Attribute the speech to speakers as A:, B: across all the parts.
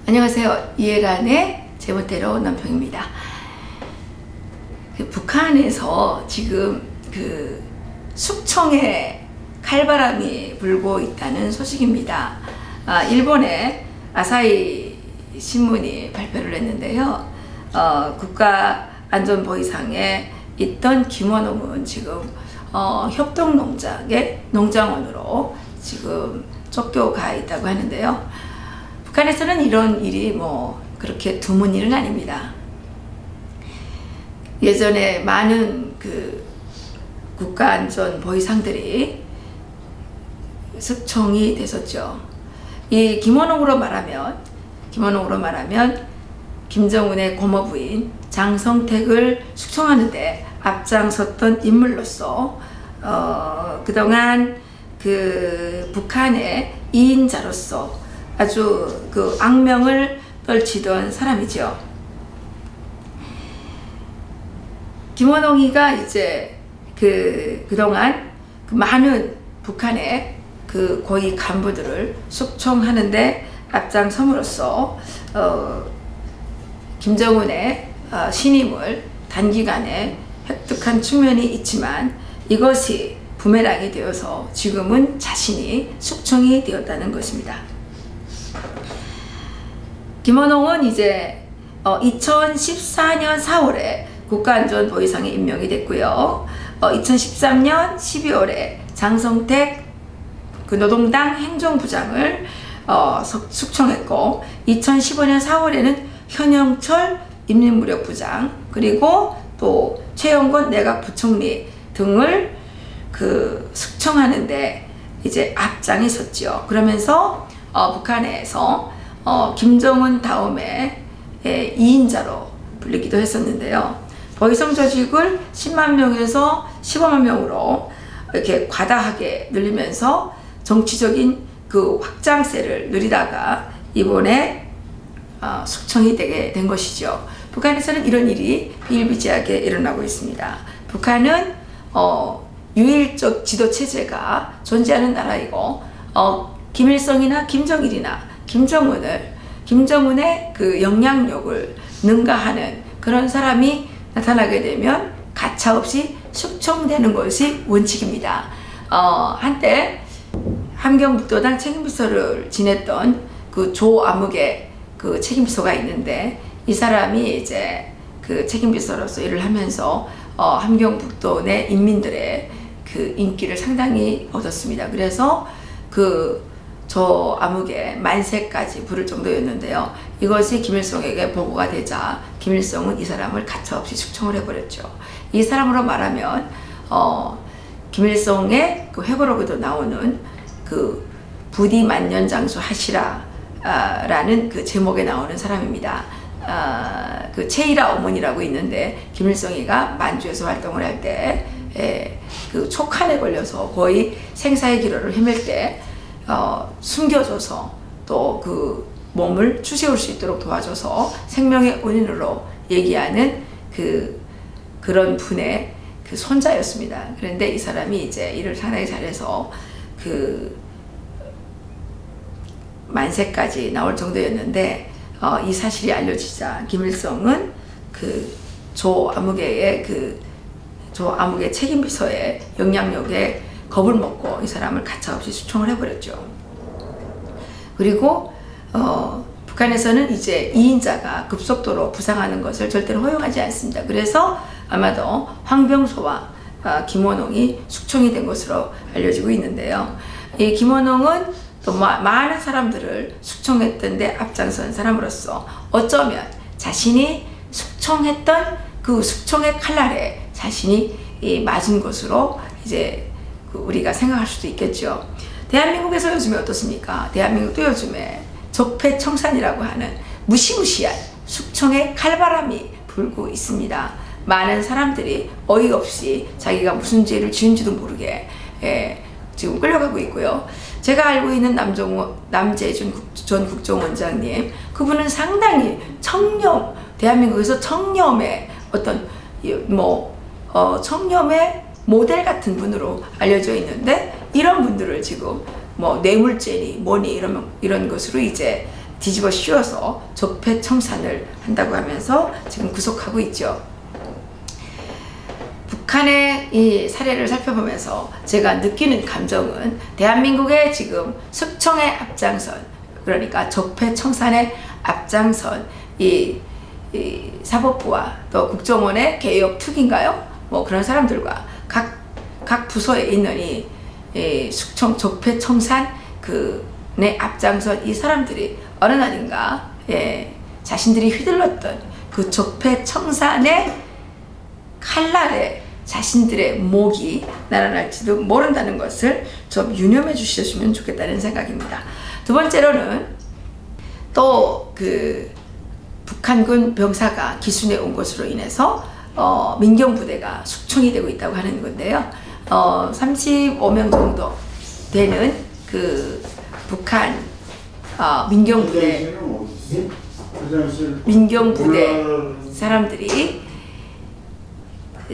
A: 안녕하세요. 이해란의 제멋대로 남편입니다. 북한에서 지금 숙청에 칼바람이 불고 있다는 소식입니다. 일본의 아사히 신문이 발표를 했는데요. 국가안전보위상에 있던 김원홍은 지금 협동농장의 농장원으로 지금 쫓겨가 있다고 하는데요. 북한에서는 이런 일이 그렇게 드문 일은 아닙니다. 예전에 많은 국가안전보위상들이 숙청이 됐었죠. 이 김원홍으로 말하면 김정은의 고모부인 장성택을 숙청하는데 앞장섰던 인물로서 그동안 북한의 2인자로서 아주 악명을 떨치던 사람이죠. 김원홍이가 이제 그동안 많은 북한의 고위 간부들을 숙청하는데 앞장섬으로써 김정은의 신임을 단기간에 획득한 측면이 있지만 이것이 부메랑이 되어서 지금은 자신이 숙청이 되었다는 것입니다. 김원홍은 이제 2014년 4월에 국가안전보위상에 임명이 됐고요. 2013년 12월에 장성택 노동당 행정부장을 숙청했고 2015년 4월에는 현영철 인민무력부장 그리고 또 최영건 내각부총리 등을 숙청하는데 이제 앞장이 섰죠. 그러면서 북한에서 김정은 다음에 2인자로 불리기도 했었는데요. 보위성 조직을 10만 명에서 15만 명으로 이렇게 과다하게 늘리면서 정치적인 확장세를 누리다가 이번에 숙청이 되게 된 것이죠. 북한에서는 이런 일이 비일비재하게 일어나고 있습니다. 북한은 유일적 지도체제가 존재하는 나라이고 김일성이나 김정일이나 김정은의 영향력을 능가하는 그런 사람이 나타나게 되면 가차없이 숙청되는 것이 원칙입니다. 한때 함경북도당 책임비서를 지냈던 조아묵의 책임비서가 있는데 이 사람이 이제 책임비서로서 일을 하면서 함경북도 내 인민들의 인기를 상당히 얻었습니다. 그래서 조아묵의 만세까지 부를 정도였는데요. 이것이 김일성에게 보고가 되자 김일성은 이 사람을 가차없이 숙청을 해버렸죠. 이 사람으로 말하면 김일성의 회고록에도 나오는 부디만년장수 하시라라는 제목에 나오는 사람입니다. 최이라 어머니라고 있는데 김일성이가 만주에서 활동을 할 때 촉한에 걸려서 거의 생사의 기로를 헤맬 때 숨겨줘서 또 몸을 추세울 수 있도록 도와줘서 생명의 은인으로 얘기하는 그런 분의 손자였습니다. 그런데 이 사람이 이제 일을 상당히 잘해서 만세까지 나올 정도였는데 이 사실이 알려지자 김일성은 조아묵의 책임비서의 영향력에 겁을 먹고 이 사람을 가차없이 숙청을 해버렸죠. 그리고 북한에서는 이제 2인자가 급속도로 부상하는 것을 절대로 허용하지 않습니다. 그래서 아마도 황병소와 김원홍이 숙청이 된 것으로 알려지고 있는데요. 이 김원홍은 또 많은 사람들을 숙청했던데 앞장선 사람으로서 어쩌면 자신이 숙청했던 숙청의 칼날에 자신이 맞은 것으로 이제 우리가 생각할 수도 있겠죠. 대한민국에서 요즘에 어떻습니까? 대한민국도 요즘에 적폐청산이라고 하는 무시무시한 숙청의 칼바람이 불고 있습니다. 많은 사람들이 어이없이 자기가 무슨 죄를 지은지도 모르게 지금 끌려가고 있고요. 제가 알고 있는 남재준 전 국정원장님, 그분은 상당히 대한민국에서 청렴의 청렴의 모델 같은 분으로 알려져 있는데, 이런 분들을 지금 뭐 뇌물죄니 뭐니 이런 것으로 이제 뒤집어 씌워서 적폐청산을 한다고 하면서 지금 구속하고 있죠. 북한의 이 사례를 살펴보면서 제가 느끼는 감정은 대한민국의 지금 숙청의 앞장선, 그러니까 적폐청산의 앞장선 이 사법부와 또 국정원의 개혁 특위인가요? 뭐 그런 사람들과 각 부서에 있는 이 숙청 적폐청산 내 앞장선 이 사람들이 어느 날인가 자신들이 휘둘렀던 그 적폐청산의 칼날에 자신들의 목이 날아날지도 모른다는 것을 좀 유념해 주셨으면 좋겠다는 생각입니다. 두 번째로는 또 그 북한군 병사가 기순에 온 것으로 인해서 민경부대가 숙청이 되고 있다고 하는 건데요. 35명 정도 되는 그 북한 민경부대 사람들이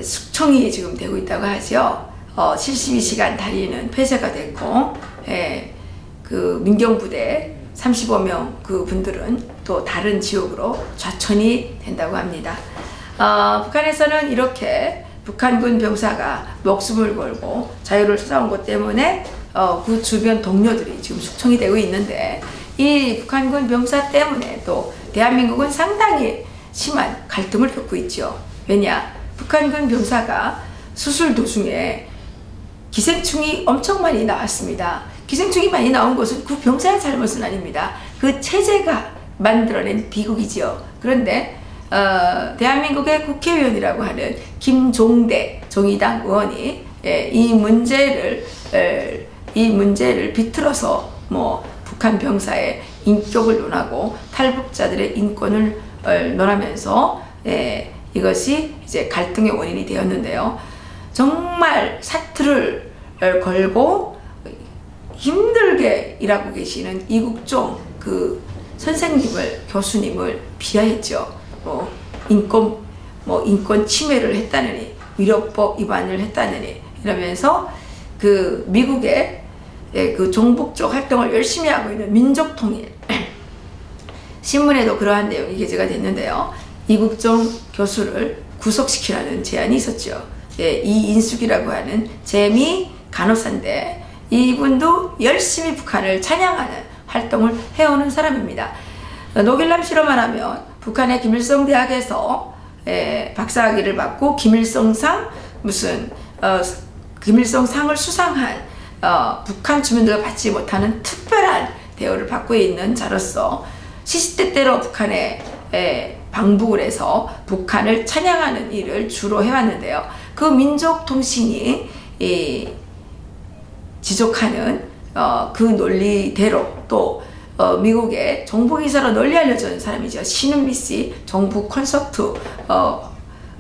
A: 숙청이 지금 되고 있다고 하죠. 72시간 달리는 폐쇄가 됐고, 그 민경부대 35명 그 분들은 또 다른 지역으로 좌천이 된다고 합니다. 북한에서는 이렇게 북한군 병사가 목숨을 걸고 자유를 찾아온 것 때문에 그 주변 동료들이 지금 숙청이 되고 있는데, 이 북한군 병사 때문에 또 대한민국은 상당히 심한 갈등을 겪고 있죠. 왜냐? 북한군 병사가 수술 도중에 기생충이 엄청 많이 나왔습니다. 기생충이 많이 나온 것은 그 병사의 잘못은 아닙니다. 그 체제가 만들어낸 비극이지요. 그런데 대한민국의 국회의원이라고 하는 김종대 정의당 의원이 이 문제를 비틀어서 뭐 북한 병사의 인격을 논하고 탈북자들의 인권을 논하면서 이것이 이제 갈등의 원인이 되었는데요. 정말 사투를 걸고 힘들게 일하고 계시는 이국종 그 선생님을, 교수님을 비하했죠. 인권 침해를 했다느니, 위력법 위반을 했다느니 이러면서 그 미국의 그 종북적 활동을 열심히 하고 있는 민족통일 신문에도 그러한 내용이 게재가 됐는데요. 이국종 교수를 구속시키라는 제안이 있었죠. 이인숙이라고 하는 재미 간호사인데, 이분도 열심히 북한을 찬양하는 활동을 해오는 사람입니다. 노길남 실험을 하면 북한의 김일성 대학에서 박사학위를 받고 김일성상 김일성상을 수상한 북한 주민들과 받지 못하는 특별한 대우를 받고 있는 자로서 시시때때로 북한에 방북을 해서 북한을 찬양하는 일을 주로 해왔는데요. 그 민족통신이 지적하는 그 논리대로 또 미국의 정보기사로 널리 알려진 사람이죠. 신은미 씨 정부 콘서트로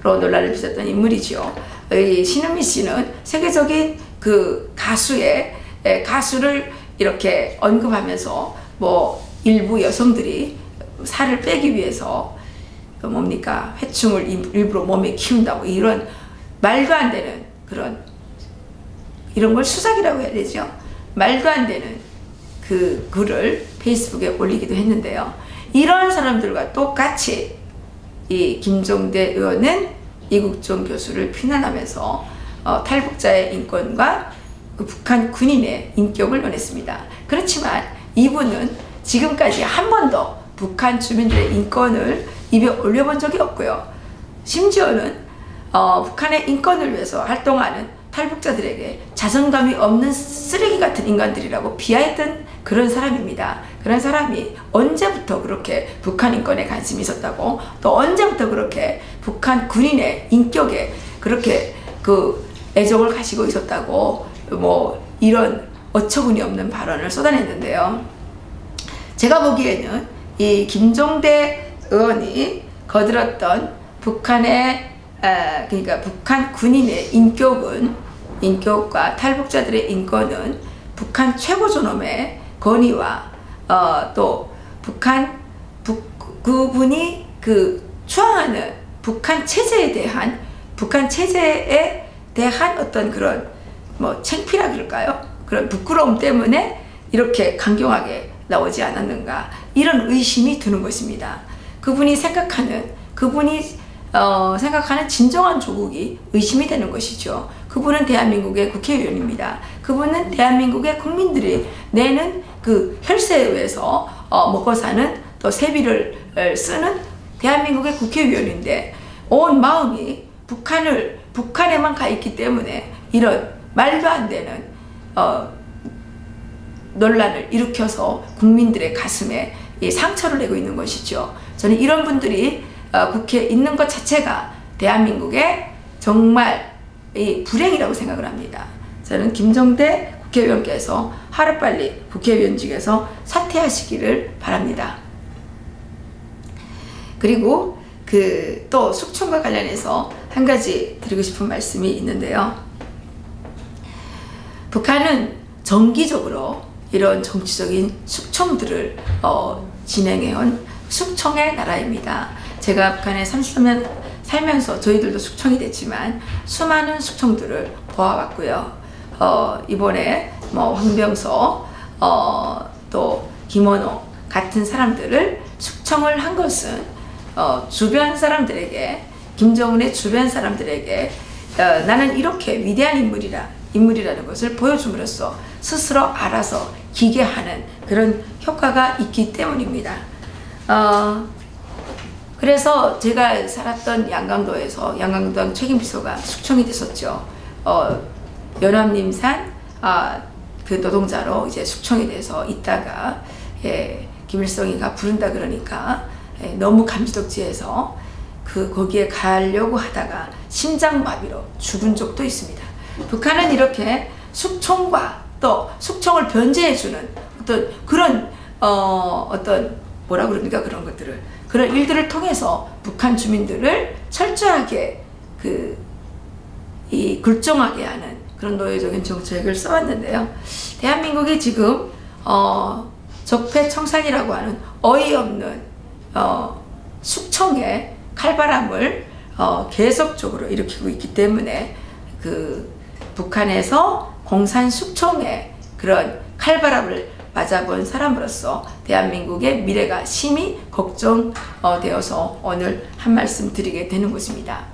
A: 논란을 빚었던 인물이죠. 이 신은미 씨는 세계적인 그 가수를 이렇게 언급하면서 뭐 일부 여성들이 살을 빼기 위해서 뭡니까 회충을 일부러 몸에 키운다고 이런 말도 안 되는 이런 걸 수작이라고 해야 되죠. 말도 안 되는 그 글을 페이스북에 올리기도 했는데요. 이런 사람들과 똑같이 이 김종대 의원은 이국종 교수를 비난하면서 탈북자의 인권과 그 북한 군인의 인격을 논했습니다. 그렇지만 이분은 지금까지 한 번도 북한 주민들의 인권을 입에 올려본 적이 없고요. 심지어는 북한의 인권을 위해서 활동하는 탈북자들에게 자존감이 없는 쓰레기 같은 인간들이라고 비하했던 그런 사람입니다. 그런 사람이 언제부터 그렇게 북한 인권에 관심이 있었다고, 또 언제부터 그렇게 북한 군인의 인격에 그렇게 그 애정을 가지고 있었다고 뭐 이런 어처구니 없는 발언을 쏟아냈는데요. 제가 보기에는 이 김종대 의원이 거들었던 북한의 그러니까 북한 군인의 인격과 탈북자들의 인권은 북한 최고존엄의 건의와 또 그분이 그 추앙하는 북한 체제에 대한 어떤 그런 뭐 창피라 그럴까요? 그런 부끄러움 때문에 이렇게 강경하게 나오지 않았는가, 이런 의심이 드는 것입니다. 그분이 생각하는 진정한 조국이 의심이 되는 것이죠. 그분은 대한민국의 국회의원입니다. 그분은 대한민국의 국민들이 내는 그 혈세에 의해서 먹고 사는, 또 세비를 쓰는 대한민국의 국회의원인데, 온 마음이 북한에만 가 있기 때문에 이런 말도 안 되는 논란을 일으켜서 국민들의 가슴에 상처를 내고 있는 것이죠. 저는 이런 분들이 국회에 있는 것 자체가 대한민국의 정말 불행이라고 생각을 합니다. 저는 김정대 국회의원께서 하루빨리 국회의원직에서 사퇴하시기를 바랍니다. 그리고 또 숙청과 관련해서 한 가지 드리고 싶은 말씀이 있는데요. 북한은 정기적으로 이런 정치적인 숙청들을 진행해온 숙청의 나라입니다. 제가 북한에 30년 살면서 저희들도 숙청이 됐지만 수많은 숙청들을 보아왔고요. 이번에 황병서 또 김원호 같은 사람들을 숙청을 한 것은 주변 사람들에게, 김정은의 주변 사람들에게 나는 이렇게 위대한 인물이라는 것을 보여줌으로써 스스로 알아서 기계하는 그런 효과가 있기 때문입니다. 그래서 제가 살았던 양강도에서 양강도당 책임비서가 숙청이 됐었죠. 연합림산 그 노동자로 이제 숙청이 돼서 있다가 김일성이가 부른다 그러니까 너무 감지덕지해서 거기에 가려고 하다가 심장마비로 죽은 적도 있습니다. 북한은 이렇게 숙청과 또 숙청을 변제해주는 그런 뭐라 그럽니까, 그런 것들을, 그런 일들을 통해서 북한 주민들을 철저하게 굴종하게 하는 그런 노예적인 정책을 써왔는데요. 대한민국이 지금 적폐청산이라고 하는 어이없는 숙청의 칼바람을 계속적으로 일으키고 있기 때문에 북한에서 공산 숙청의 그런 칼바람을 맞아본 사람으로서 대한민국의 미래가 심히 걱정되어서 오늘 한 말씀 드리게 되는 것입니다.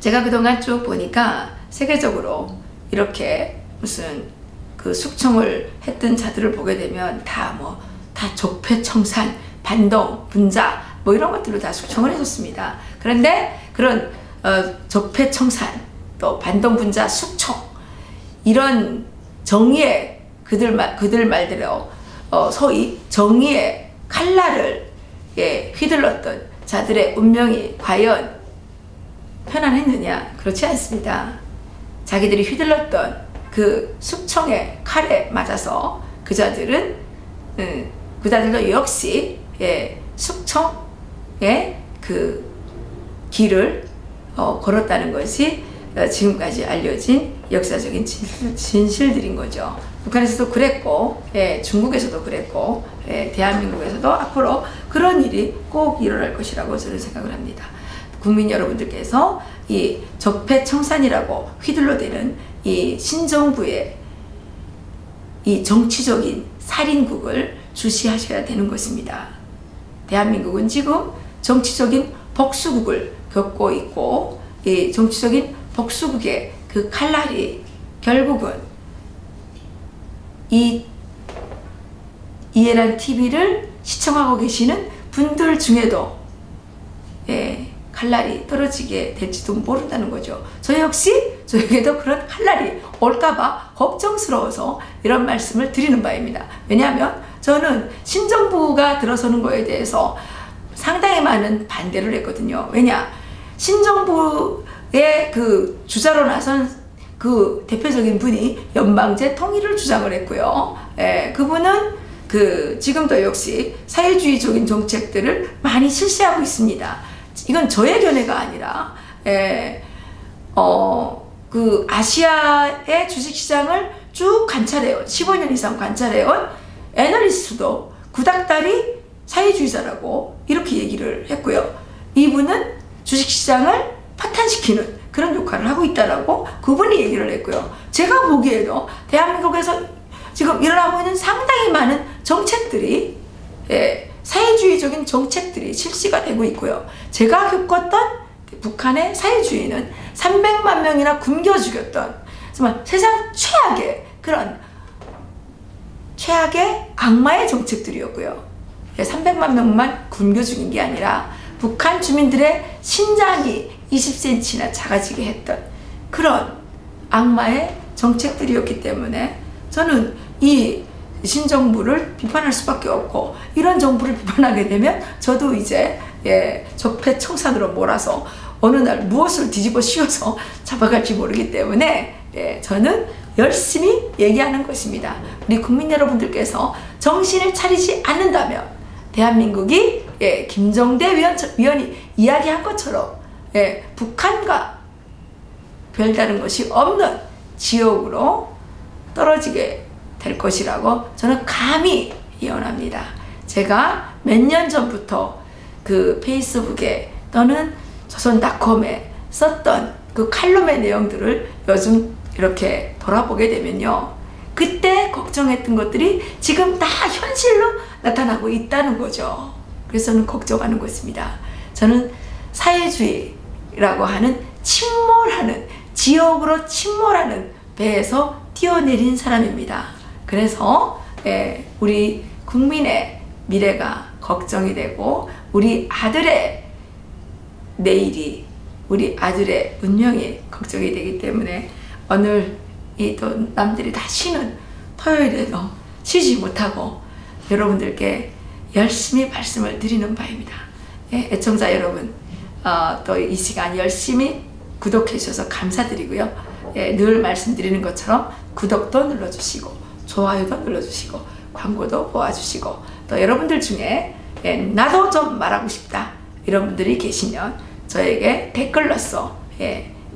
A: 제가 그동안 쭉 보니까 세계적으로 이렇게 무슨 숙청을 했던 자들을 보게 되면 다 적폐청산, 반동, 분자 이런 것들로 다 숙청을 해줬습니다. 그런데 그런 적폐청산, 또 반동, 분자, 숙청, 이런 정의의 그들 말대로 소위 정의의 칼날을 휘둘렀던 자들의 운명이 과연 편안했느냐? 그렇지 않습니다. 자기들이 휘둘렀던 그 숙청의 칼에 맞아서 그자들도 역시 숙청의 그 길을 걸었다는 것이 지금까지 알려진 역사적인 진실들인 거죠. 북한에서도 그랬고, 중국에서도 그랬고, 대한민국에서도 앞으로 그런 일이 꼭 일어날 것이라고 저는 생각을 합니다. 국민 여러분들께서 이 적폐청산이라고 휘둘러대는 이 신정부의 이 정치적인 살인국을 주시하셔야 되는 것입니다. 대한민국은 지금 정치적인 복수국을 겪고 있고, 이 정치적인 복수국의 그 칼날이 결국은 이해란 TV를 시청하고 계시는 분들 중에도 칼날이 떨어지게 될지도 모른다는 거죠. 저 역시 저에게도 그런 칼날이 올까봐 걱정스러워서 이런 말씀을 드리는 바입니다. 왜냐하면 저는 신정부가 들어서는 거에 대해서 상당히 많은 반대를 했거든요. 왜냐? 신정부의 그 주자로 나선 그 대표적인 분이 연방제 통일을 주장을 했고요. 그분은 지금도 역시 사회주의적인 정책들을 많이 실시하고 있습니다. 이건 저의 견해가 아니라 아시아의 주식시장을 쭉 관찰해온 15년 이상 관찰해온 애널리스트도 구닥다리 사회주의자라고 이렇게 얘기를 했고요. 이분은 주식시장을 파탄시키는 그런 역할을 하고 있다라고 그분이 얘기를 했고요. 제가 보기에도 대한민국에서 지금 일어나고 있는 상당히 많은 정책들이 사회주의적인 정책들이 실시가 되고 있고요. 제가 겪었던 북한의 사회주의는 300만 명이나 굶겨 죽였던 정말 세상 최악의 그런 최악의 악마의 정책들이었고요. 300만 명만 굶겨 죽인 게 아니라 북한 주민들의 신장이 20cm나 작아지게 했던 그런 악마의 정책들이었기 때문에 저는 이 신정부를 비판할 수밖에 없고, 이런 정부를 비판하게 되면 저도 이제 적폐청산으로 몰아서 어느 날 무엇을 뒤집어 씌워서 잡아갈지 모르기 때문에 저는 열심히 얘기하는 것입니다. 우리 국민 여러분들께서 정신을 차리지 않는다면 대한민국이 김정대 위원이 이야기한 것처럼 북한과 별다른 것이 없는 지옥으로 떨어지게 될 것이라고 저는 감히 예언합니다. 제가 몇 년 전부터 그 페이스북에 또는 조선닷컴에 썼던 그 칼럼의 내용들을 요즘 이렇게 돌아보게 되면요, 그때 걱정했던 것들이 지금 다 현실로 나타나고 있다는 거죠. 그래서 저는 걱정하는 것입니다. 저는 사회주의라고 하는 침몰하는, 지옥으로 침몰하는 배에서 뛰어내린 사람입니다. 그래서 우리 국민의 미래가 걱정이 되고, 우리 아들의 내일이, 우리 아들의 운명이 걱정이 되기 때문에 오늘 또 남들이 다 쉬는 토요일에도 쉬지 못하고 여러분들께 열심히 말씀을 드리는 바입니다. 애청자 여러분, 또 이 시간 열심히 구독해 주셔서 감사드리고요. 늘 말씀드리는 것처럼 구독도 눌러주시고 좋아요도 눌러주시고 광고도 보아주시고, 또 여러분들 중에 나도 좀 말하고 싶다 이런 분들이 계시면 저에게 댓글로써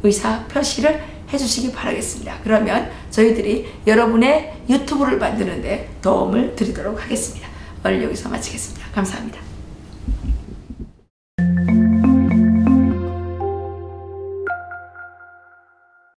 A: 의사 표시를 해주시기 바라겠습니다. 그러면 저희들이 여러분의 유튜브를 만드는데 도움을 드리도록 하겠습니다. 오늘 여기서 마치겠습니다. 감사합니다.